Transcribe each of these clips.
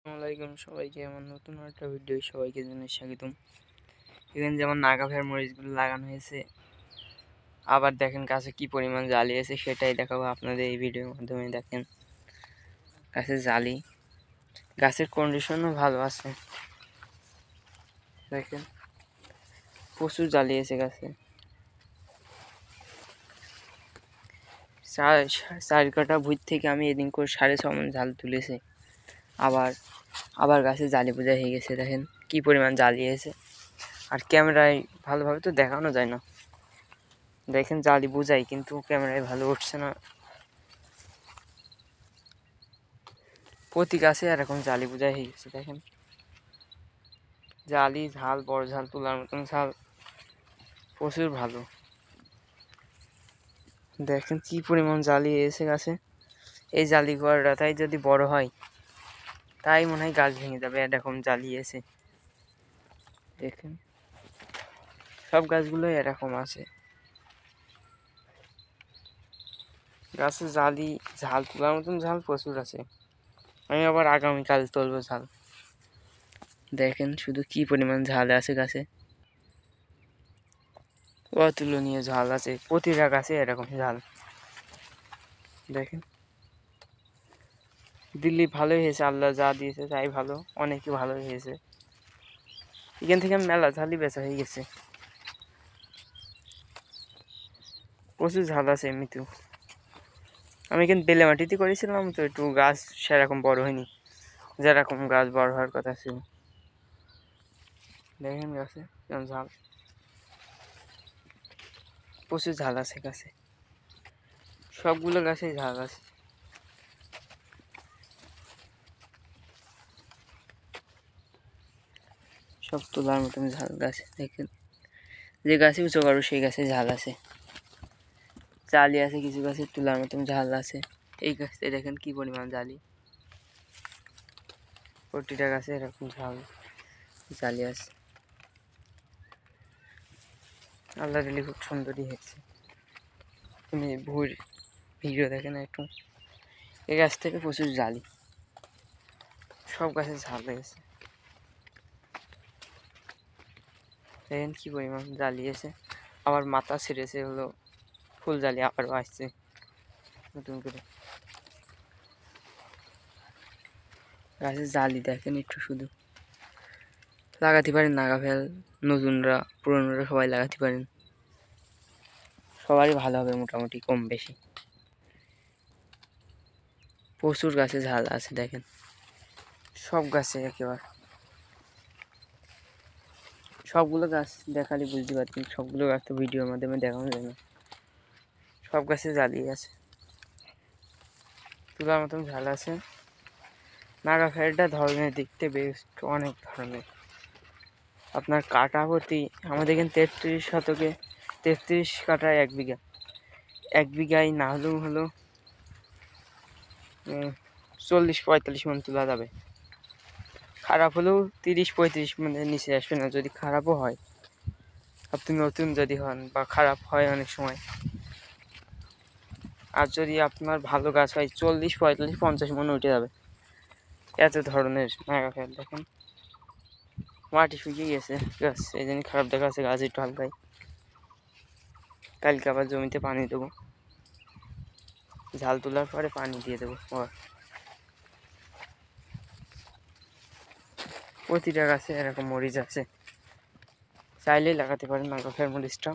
আসসালামাইকুম সবাইকে আমার নতুন একটা ভিডিও সবাইকে জানাই স্বাগতম। এখানে যেমন নাগাফের মরিচগুলো লাগানো হয়েছে, আবার দেখেন গাছে কি পরিমাণ জালি আছে সেটাই দেখাবো আপনাদের এই ভিডিওর মাধ্যমে। দেখেন গাছের জালি, গাছের কন্ডিশনও ভালো আছে। দেখেন প্রচুর জালি আছে গাছে। চার কাটা ভুঁই থেকে আমি এদিন করে 6.5 মণ জাল তুলেছি। আবার গাছে জালি বোঝা হয়ে গেছে। দেখেন কি পরিমাণ জালি আছে, আর ক্যামেরায় ভালোভাবে তো দেখানো যায় না। দেখেন জালি বোঝাই, কিন্তু ক্যামেরায় ভালো উঠছে না। প্রতি গাছে এরকম জালি বোঝাই হয়ে গেছে। দেখেন জালি, ঝাল, বড় ঝাল, তোলার মতন ঝাল, প্রচুর ভালো। দেখেন কি পরিমাণ জালি এসে গাছে। এই জালি করাটাই যদি বড় হয় তাই মনে হয় গাছ ভেঙে যাবে। এরকম জালি এসে দেখেন সব গাছগুলোই এরকম আছে। গাছে জালি, ঝাল তোলার মতন ঝাল প্রচুর আছে। আমি আবার আগামীকাল তুলবো ঝাল। দেখেন শুধু কি পরিমাণ ঝাল আছে গাছে, অতুলনীয় ঝাল আছে। প্রতিটা গাছে এরকম ঝাল। দেখেন দিল্লি ভালোই হয়েছে, আল্লাহ যা দিয়েছে তাই ভালো, অনেকই ভালো হয়েছে। এখান থেকে মেলা ঝালই বেচা হয়ে গেছে। প্রচুর ঝাল আছে এমনিতেও। আমি কিন্তু বেলে মাটিতে করেছিলাম, তো একটু গাছ সেরকম বড় হয়নি যেরকম গাছ বড় হওয়ার কথা ছিল। দেখেন গাছে কেমন ঝাল, প্রচুর ঝাল আছে গাছে। সবগুলো গাছেই ঝাল আছে। সব তোলার মতন ঝাল গাছ। দেখেন যে গাছে উঁচু করো সেই গাছে ঝাল আছে, জালি আছে। কিছু গাছে তোলার মতন ঝাল আছে। এই গাছটাই দেখেন কি পরিমাণ জালি। প্রতিটা গাছে এরকম ঝাল জালি আছে। আল্লাহ দিলে খুব সুন্দরই হয়েছে। তুমি ভুঁড় ভিডিও দেখেন একটু। এই গাছ থেকে প্রচুর জালি, সব গাছে ঝাল হয়েছে। দেখেন কি পরিমাণ জ্বালিয়েছে। আবার মাথা ছিঁড়েছে, হলো ফুল জালি আবার আসছে নতুন করে। গাছের জালি দেখেন একটু, শুধু লাগাতে পারেন নাগাফেল। নতুনরা পুরনোরা সবাই লাগাতে পারেন, সবারই ভালো হবে মোটামুটি কম বেশি। প্রচুর গাছে ঝাল আছে। দেখেন সব গাছে একেবারে, সবগুলো গাছ দেখালে বুঝতে পারতেন। সবগুলো গাছ তো ভিডিওর মাধ্যমে দেখানো যায় না। সব গাছে জালি আছে, তোলার মতন ঝাল আছে। নাগাফেলটা ধরনের দেখতে বেশ অনেক ধরনের। আপনার কাটা প্রতি আমাদের এখানে 33 শতকে 33 কাটায় 1 বিঘা। 1 বিঘায় না হলেও হলো 40-45 মণ তোলা যাবে। খারাপ হলেও 30-35 মণের নিচে আসবে না। যদি খারাপও হয়, আপনি নতুন যদি হন, বা খারাপ হয় অনেক সময়। আর যদি আপনার ভালো গাছ হয় 40-45-50 মণ উঠে যাবে। এত ধরনের নাগাফেল। দেখেন মাটি শুকিয়ে গেছে গাছ, এই জন্য খারাপ দেখা যাচ্ছে। গাছ একটু হালকাই। কালকে আবার জমিতে পানি দেবো, ঝাল তোলার পরে পানি দিয়ে দেবো। প্রতিটা গাছে এরকম মরিচ আছে, চাইলেই লাগাতে পারেন নাগাফের মরিচটা।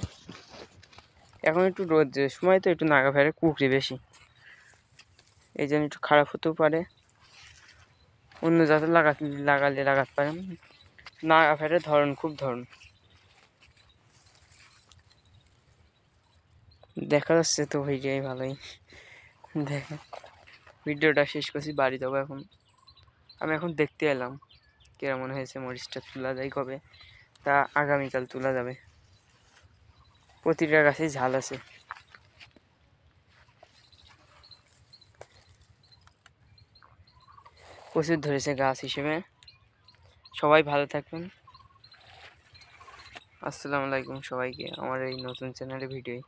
এখন একটু রোদের সময় তো একটু নাগাফেরে কুকরি বেশি, এই জন্য একটু খারাপ হতেও পারে। অন্য জাতের লাগাতে পারেন। নাগাফেরের ধরন খুব ধরন দেখা যাচ্ছে তো ভিডিও ভালোই। দেখেন ভিডিওটা শেষ করছি, বাড়ি যাবো এখন। আমি এখন দেখতে এলাম কেমন হয়েছে মরিচটা। তোলা যায় কবে? তা আগামীকাল তোলা যাবে। প্রতিটা গাছেই ঝাল আছে। প্রচুর ধরেছে গাছ হিসেবে। সবাই ভালো থাকবেন। আসসালামু আলাইকুম সবাইকে আমার এই নতুন চ্যানেলে ভিডিও।